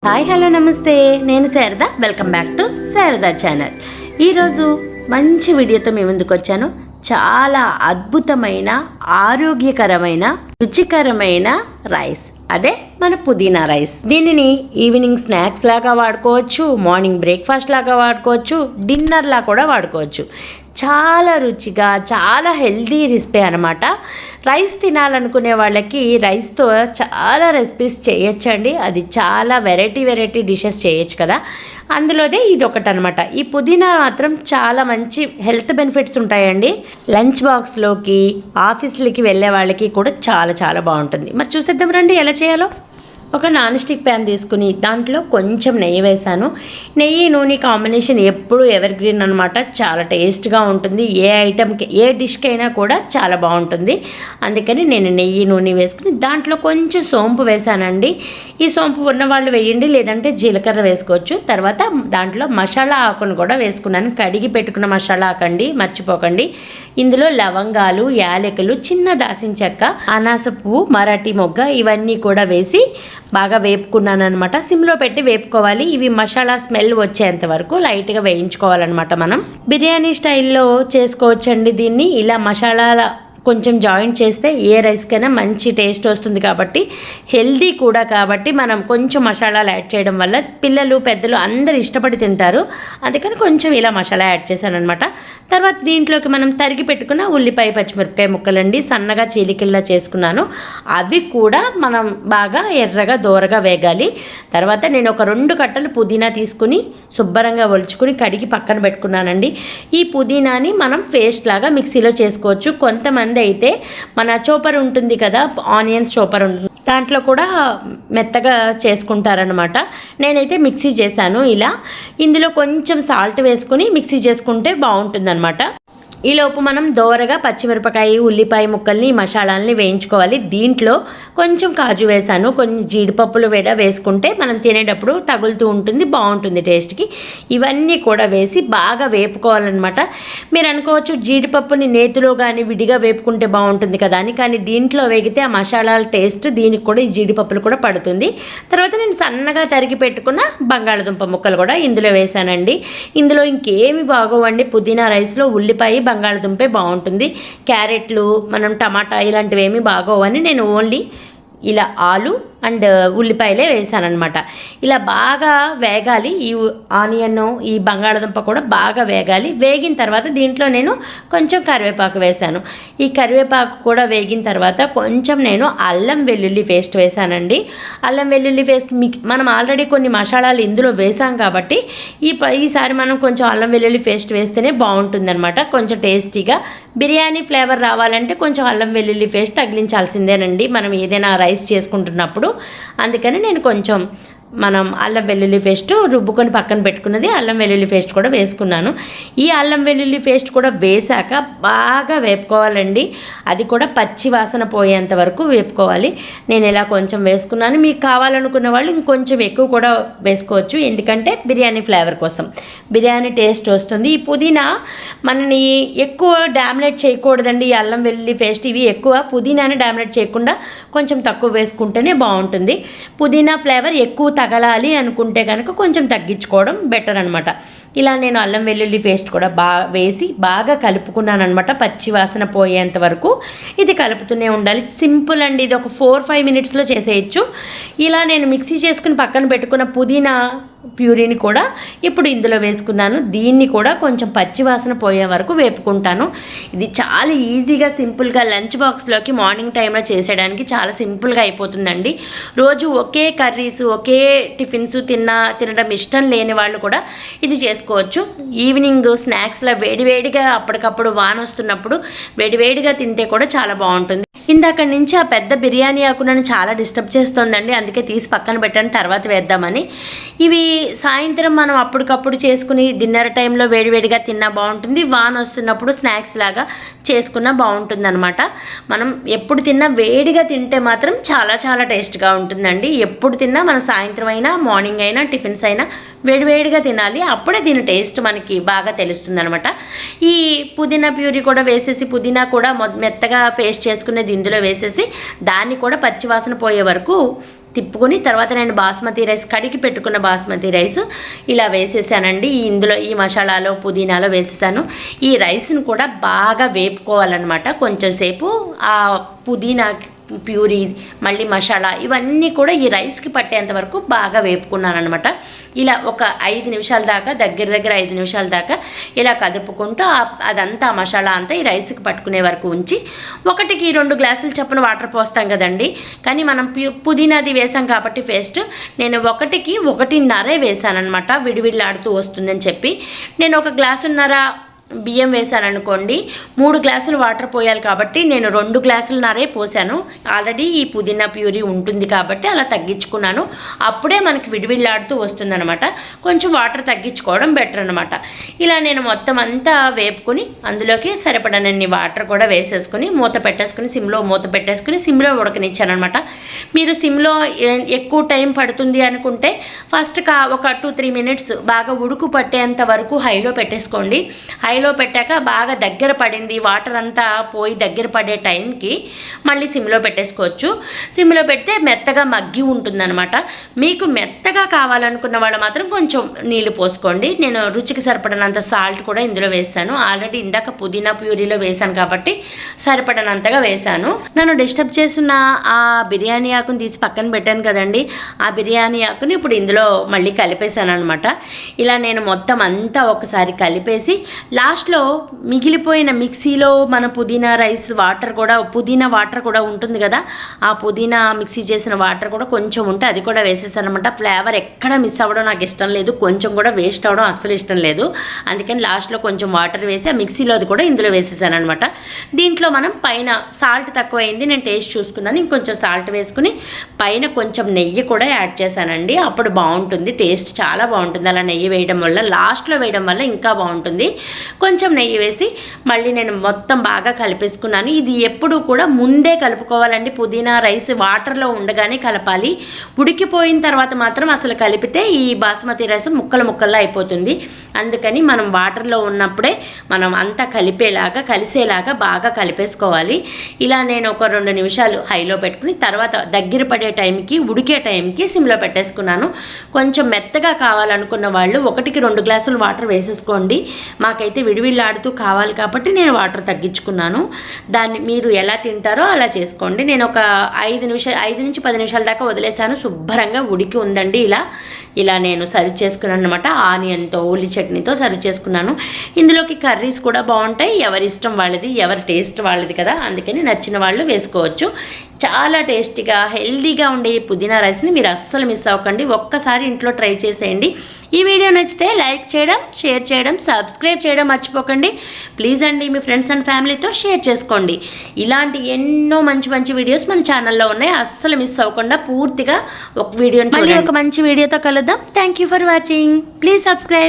Hi hello నమస్తే, నేను Sharada. Welcome back to Sharada channel. ఈరోజు మంచి వీడియోతో మీ ముందుకు వచ్చాను. చాలా అద్భుతమైన ఆరోగ్యకరమైన రుచికరమైన రైస్, అదే మన పుదీనా రైస్. దీనిని ఈవినింగ్ స్నాక్స్ లాగా వాడుకోవచ్చు, మార్నింగ్ బ్రేక్ఫాస్ట్ లాగా వాడుకోవచ్చు, డిన్నర్ లా కూడా వాడుకోవచ్చు. చాలా రుచిగా చాలా హెల్దీ రెసిపీ అనమాట. రైస్ తినాలనుకునే వాళ్ళకి రైస్తో చాలా రెసిపీస్ చేయొచ్చండి. అది చాలా వెరైటీ డిషెస్ చేయొచ్చు కదా. అందులోదే ఇది ఒకటి అనమాట. ఈ పుదీనా మాత్రం చాలా మంచి హెల్త్ బెనిఫిట్స్ ఉంటాయండి. లంచ్ బాక్స్లోకి, ఆఫీస్లకి వెళ్ళే వాళ్ళకి కూడా చాలా బాగుంటుంది. మరి చూసేద్దాం రండి ఎలా చేయాలో. ఒక నాన్ స్టిక్ ప్యాన్ తీసుకుని దాంట్లో కొంచెం నెయ్యి వేసాను. నెయ్యి నూనె కాంబినేషన్ ఎప్పుడు ఎవర్ గ్రీన్ అనమాట. చాలా టేస్ట్గా ఉంటుంది. ఏ ఐటమ్కి ఏ డిష్కైనా కూడా చాలా బాగుంటుంది. అందుకని నేను నెయ్యి నూనె వేసుకుని దాంట్లో కొంచెం సోంపు వేసానండి. ఈ సోంపు ఉన్నవాళ్ళు వేయండి, లేదంటే జీలకర్ర వేసుకోవచ్చు. తర్వాత దాంట్లో మసాలా ఆకును కూడా వేసుకున్నాను. కడిగి పెట్టుకున్న మసాలా ఆకండి, మర్చిపోకండి. ఇందులో లవంగాలు, యాలకులు, చిన్న దాసిన చెక్క, అనాస పువ్వు, మరాఠీ మొగ్గ ఇవన్నీ కూడా వేసి బాగా వేపుకున్నాను అనమాట. సిమ్లో పెట్టి వేపుకోవాలి. ఇవి మసాలా స్మెల్ వచ్చేంత వరకు లైట్గా వేయించుకోవాలన్నమాట. మనం బిర్యానీ స్టైల్లో చేసుకోవచ్చండి దీన్ని. ఇలా మసాలా కొంచెం జాయింట్ చేస్తే ఏ రైస్కైనా మంచి టేస్ట్ వస్తుంది. కాబట్టి హెల్దీ కూడా కాబట్టి మనం కొంచెం మసాలాలు యాడ్ చేయడం వల్ల పిల్లలు పెద్దలు అందరు ఇష్టపడి తింటారు. అందుకని కొంచెం ఇలా మసాలా యాడ్ చేశాను అనమాట. తర్వాత దీంట్లోకి మనం తరిగి పెట్టుకున్న ఉల్లిపాయ, పచ్చిమిరపకాయ ముక్కలండి సన్నగా చీలికల్లా చేసుకున్నాను. అవి కూడా మనం బాగా ఎర్రగా దోరగా వేగాలి. తర్వాత నేను ఒక 2 కట్టలు పుదీనా తీసుకుని శుభ్రంగా ఒలుచుకుని కడిగి పక్కన పెట్టుకున్నానండి. ఈ పుదీనాని మనం పేస్ట్ లాగా మిక్సీలో చేసుకోవచ్చు. కొంతమంది అయితే మన చోపర్ ఉంటుంది కదా, ఆనియన్స్ చోపర్ ఉంటుంది, దాంట్లో కూడా మెత్తగా చేసుకుంటారనమాట. నేనైతే మిక్సీ చేశాను ఇలా. ఇందులో కొంచెం సాల్ట్ వేసుకుని మిక్సీ చేసుకుంటే బాగుంటుందన్నమాట. ఈలోపు మనం దోరగా పచ్చిమిరపకాయ, ఉల్లిపాయ ముక్కల్ని, మసాలాలని వేయించుకోవాలి. దీంట్లో కొంచెం కాజు వేసాను, కొంచెం జీడిపప్పులు వేసుకుంటే మనం తినేటప్పుడు తగులుతూ ఉంటుంది, బాగుంటుంది టేస్ట్కి. ఇవన్నీ కూడా వేసి బాగా వేపుకోవాలన్నమాట. మీరు అనుకోవచ్చు జీడిపప్పుని నేతిలో కానీ విడిగా వేపుకుంటే బాగుంటుంది కదా అని. కానీ దీంట్లో వేగితే ఆ మసాలాల టేస్ట్ దీనికి కూడా, ఈ జీడిపప్పులు కూడా పడుతుంది. తర్వాత నేను సన్నగా తరిగి పెట్టుకున్న బంగాళదుంప ముక్కలు కూడా ఇందులో వేసానండి. ఇందులో ఇంకేమి బాగోవండి. పుదీనా రైస్లో ఉల్లిపాయ, బంగాళదుంపే బాగుంటుంది. క్యారెట్లు, మనం టమాటా ఇలాంటివి ఏమీ బాగోవని నేను ఓన్లీ ఇలా ఆలు అండ్ ఉల్లిపాయలే వేసానమాట. ఇలా బాగా వేగాలి. ఈ ఆనియన్, ఈ బంగాళదుంప కూడా బాగా వేగాలి. వేగిన తర్వాత దీంట్లో నేను కొంచెం కరివేపాకు వేసాను. ఈ కరివేపాకు కూడా వేగిన తర్వాత కొంచెం నేను అల్లం వెల్లుల్లి పేస్ట్ వేసానండి. అల్లం వెల్లుల్లి పేస్ట్ మనం ఆల్రెడీ కొన్ని మసాలాలు ఇందులో వేసాం కాబట్టి ఈసారి మనం కొంచెం అల్లం వెల్లుల్లి పేస్ట్ వేస్తేనే బాగుంటుందన్నమాట. కొంచెం టేస్టీగా బిర్యానీ ఫ్లేవర్ రావాలంటే కొంచెం అల్లం వెల్లుల్లి పేస్ట్ తగిలించాల్సిందేనండి మనం ఏదైనా రైస్ చేసుకుంటున్నప్పుడు. అందుకని నేను కొంచెం మనం అల్లం వెల్లుల్లి పేస్ట్ రుబ్బుకొని పక్కన పెట్టుకున్నది అల్లం వెల్లుల్లి పేస్ట్ కూడా వేసుకున్నాను. ఈ అల్లం వెల్లుల్లి పేస్ట్ కూడా వేసాక బాగా వేపుకోవాలండి. అది కూడా పచ్చి వాసన పోయేంత వరకు వేపుకోవాలి. నేను ఇలా కొంచెం వేసుకున్నాను. మీకు కావాలనుకున్న వాళ్ళు ఇంకొంచెం ఎక్కువ కూడా వేసుకోవచ్చు, ఎందుకంటే బిర్యానీ ఫ్లేవర్ కోసం, బిర్యానీ టేస్ట్ వస్తుంది. ఈ పుదీనా మనని ఎక్కువ డామినేట్ చేయకూడదండి. ఈ అల్లం వెల్లుల్లి పేస్ట్ ఇవి ఎక్కువ పుదీనాని డామినేట్ చేయకుండా కొంచెం తక్కువ వేసుకుంటేనే బాగుంటుంది. పుదీనా ఫ్లేవర్ ఎక్కువ తగలాలి అనుకుంటే కనుక కొంచెం తగ్గించుకోవడం బెటర్ అనమాట. ఇలా నేను అల్లం వెల్లుల్లి పేస్ట్ కూడా వేసి బాగా కలుపుకున్నాను అనమాట. పచ్చి వాసన పోయేంత వరకు ఇది కలుపుతూనే ఉండాలి. సింపుల్ అండి, ఇది ఒక 4-5 మినిట్స్లో చేసేయచ్చు. ఇలా నేను మిక్సీ చేసుకుని పక్కన పెట్టుకున్న పుదీనా ప్యూరీని కూడా ఇప్పుడు ఇందులో వేసుకున్నాను. దీన్ని కూడా కొంచెం పచ్చి వాసన పోయే వరకు వేపుకుంటాను. ఇది చాలా ఈజీగా సింపుల్గా లంచ్ బాక్స్లోకి మార్నింగ్ టైంలో చేసేయడానికి చాలా సింపుల్గా అయిపోతుందండి. రోజు ఒకే కర్రీస్, ఒకే టిఫిన్స్ తినడం ఇష్టం లేని వాళ్ళు కూడా ఇది చేసుకోవచ్చు. ఈవినింగ్ స్నాక్స్లో వేడివేడిగా అప్పటికప్పుడు వాన వస్తున్నప్పుడు వేడివేడిగా తింటే కూడా చాలా బాగుంటుంది. ఇందాక నుంచి ఆ పెద్ద బిర్యానీ ఆకు నన్ను చాలా డిస్టర్బ్ చేస్తోందండి, అందుకే తీసి పక్కన పెట్టాను, తర్వాత వేద్దామని. ఇవి సాయంత్రం మనం అప్పటికప్పుడు చేసుకుని డిన్నర్ టైంలో వేడివేడిగా తిన్నా బాగుంటుంది. వాన వస్తున్నప్పుడు స్నాక్స్ లాగా చేసుకున్నా బాగుంటుంది అనమాట. మనం ఎప్పుడు తిన్నా వేడిగా తింటే మాత్రం చాలా టేస్ట్గా ఉంటుందండి. ఎప్పుడు తిన్నా మనం సాయంత్రం అయినా మార్నింగ్ అయినా టిఫిన్స్ అయినా వేడివేడిగా తినాలి. అప్పుడే దీని టేస్ట్ మనకి బాగా తెలుస్తుంది అనమాట. ఈ పుదీనా ప్యూరీ కూడా వేసేసి, పుదీనా కూడా మెత్తగా పేస్ట్ చేసుకునేది ఇందులో వేసేసి దాన్ని కూడా పచ్చివాసన పోయే వరకు తిప్పుకొని తర్వాత నేను బాస్మతి రైస్ కడిగి పెట్టుకున్న బాస్మతి రైస్ ఇలా వేసేసానండి. ఇందులో ఈ మసాలాలో పుదీనాలో వేసేసాను. ఈ రైస్ని కూడా బాగా వేపుకోవాలన్నమాట. కొంచెం సేపు ఆ పుదీనా ప్యూరీ మళ్ళీ మసాలా ఇవన్నీ కూడా ఈ రైస్కి పట్టేంత వరకు బాగా వేపుకున్నాను అనమాట. ఇలా ఒక 5 నిమిషాల దాకా దగ్గర 5 నిమిషాల దాకా ఇలా కదుపుకుంటూ అదంతా మసాలా అంతా ఈ రైస్కి పట్టుకునే వరకు ఉంచి 1కి 2 గ్లాసులు చొప్పున వాటర్ పోస్తాం కదండి. కానీ మనం పుదీనాది వేసాం కాబట్టి పేస్ట్ నేను 1కి 1.5 వేసాను అనమాట. విడివిడిలాడుతూ వస్తుందని చెప్పి నేను 1 గ్లాసున్నర బియ్యం వేసాను అనుకోండి, 3 గ్లాసులు వాటర్ పోయాలి కాబట్టి నేను 2 గ్లాసులన్నరే పోసాను. ఆల్రెడీ ఈ పుదీనా ప్యూరీ ఉంటుంది కాబట్టి అలా తగ్గించుకున్నాను. అప్పుడే మనకి విడివిళ్ళాడుతూ వస్తుందన్నమాట. కొంచెం వాటర్ తగ్గించుకోవడం బెటర్ అనమాట. ఇలా నేను మొత్తం అంతా వేపుకొని అందులోకి సరిపడనన్ని వాటర్ కూడా వేసేసుకుని మూత పెట్టేసుకుని సిమ్లో ఉడకనిచ్చాను అనమాట. మీరు సిమ్లో ఎక్కువ టైం పడుతుంది అనుకుంటే ఫస్ట్ ఒక 2-3 మినిట్స్ బాగా ఉడుకు పట్టేంత వరకు హైలో పెట్టేసుకోండి. హైలో పెట్టాక బాగా దగ్గర పడింది, వాటర్ అంతా పోయి దగ్గర పడే టైంకి మళ్ళీ సిమ్లో పెట్టేసుకోవచ్చు. సిమ్లో పెడితే మెత్తగా మగ్గి ఉంటుందన్నమాట. మీకు మెత్తగా కావాలనుకున్న వాళ్ళు మాత్రం కొంచెం నీళ్ళు పోసుకోండి. నేను రుచికి సరిపడినంత సాల్ట్ కూడా ఇందులో వేసాను. ఆల్రెడీ ఇందాక పుదీనా ప్యూరీలో వేసాను కాబట్టి సరిపడినంతగా వేసాను. నన్ను డిస్టర్బ్ చేస్తున్న ఆ బిర్యానీ ఆకుని తీసి పక్కన పెట్టాను కదండి, ఆ బిర్యానీ ఆకుని ఇప్పుడు ఇందులో మళ్ళీ కలిపేశాను అనమాట. ఇలా నేను మొత్తం అంతా ఒకసారి కలిపేసి లాస్ట్లో మిగిలిపోయిన మిక్సీలో మన పుదీనా వాటర్ కూడా ఉంటుంది కదా, ఆ పుదీనా మిక్సీ చేసిన వాటర్ కూడా కొంచెం ఉంటే అది కూడా వేసేసాను అనమాట. ఫ్లేవర్ ఎక్కడ మిస్ అవ్వడం నాకు ఇష్టం లేదు, కొంచెం కూడా వేస్ట్ అవ్వడం అస్సలు ఇష్టం లేదు. అందుకని లాస్ట్లో కొంచెం వాటర్ వేసి ఆ మిక్సీలో అది కూడా ఇందులో వేసేసాను అనమాట. దీంట్లో మనం పైన సాల్ట్ తక్కువైంది, నేను టేస్ట్ చూసుకున్నాను, ఇంకొంచెం సాల్ట్ వేసుకుని పైన కొంచెం నెయ్యి కూడా యాడ్ చేశానండి. అప్పుడు బాగుంటుంది, టేస్ట్ చాలా బాగుంటుంది. అలా నెయ్యి వేయడం వల్ల, లాస్ట్లో వేయడం వల్ల ఇంకా బాగుంటుంది. కొంచెం నెయ్యి వేసి మళ్ళీ నేను మొత్తం బాగా కలిపేసుకున్నాను. ఇది ఎప్పుడు కూడా ముందే కలుపుకోవాలండి. పుదీనా రైస్ వాటర్లో ఉండగానే కలపాలి. ఉడికిపోయిన తర్వాత మాత్రం అసలు కలిపితే ఈ బాస్మతి రైస్ ముక్కల్లా అయిపోతుంది. అందుకని మనం వాటర్లో ఉన్నప్పుడే మనం అంతా కలిసేలాగా బాగా కలిపేసుకోవాలి. ఇలా నేను ఒక 2 నిమిషాలు హైలో పెట్టుకుని తర్వాత దగ్గర పడే టైంకి ఉడికే టైంకి సిమ్లో పెట్టేసుకున్నాను. కొంచెం మెత్తగా కావాలనుకున్న వాళ్ళు 1కి 2 గ్లాసులు వాటర్ వేసేసుకోండి. మాకైతే విడివిళ్ళాడుతూ కావాలి కాబట్టి నేను వాటర్ తగ్గించుకున్నాను. దాన్ని మీరు ఎలా తింటారో అలా చేసుకోండి. నేను ఒక 5 నుంచి 10 నిమిషాల దాకా వదిలేసాను. శుభ్రంగా ఉడికి ఉందండి. ఇలా నేను సర్వ్ చేసుకున్నాను అనమాట. ఆనియన్తో ఉల్లి చట్నీతో సర్వ్ చేసుకున్నాను. ఇందులోకి కర్రీస్ కూడా బాగుంటాయి. ఎవరి ఇష్టం వాళ్ళది, ఎవరి టేస్ట్ వాళ్ళది కదా, అందుకని నచ్చిన వాళ్ళు వేసుకోవచ్చు. చాలా టేస్టీగా హెల్దీగా ఉండే ఈ పుదీనా రైస్ని మీరు అస్సలు మిస్ అవ్వకండి. ఒక్కసారి ఇంట్లో ట్రై చేసేయండి. ఈ వీడియో నచ్చితే లైక్ చేయడం, షేర్ చేయడం, సబ్స్క్రైబ్ చేయడం మర్చిపోకండి. ప్లీజ్ అండి మీ ఫ్రెండ్స్ అండ్ ఫ్యామిలీతో షేర్ చేసుకోండి. ఇలాంటి ఎన్నో మంచి వీడియోస్ మన ఛానల్లో ఉన్నాయి. అస్సలు మిస్ అవ్వకుండా పూర్తిగా ఒక వీడియోని చూడండి. ఒక మంచి వీడియోతో కలుద్దాం. Thank you for watching. Please subscribe.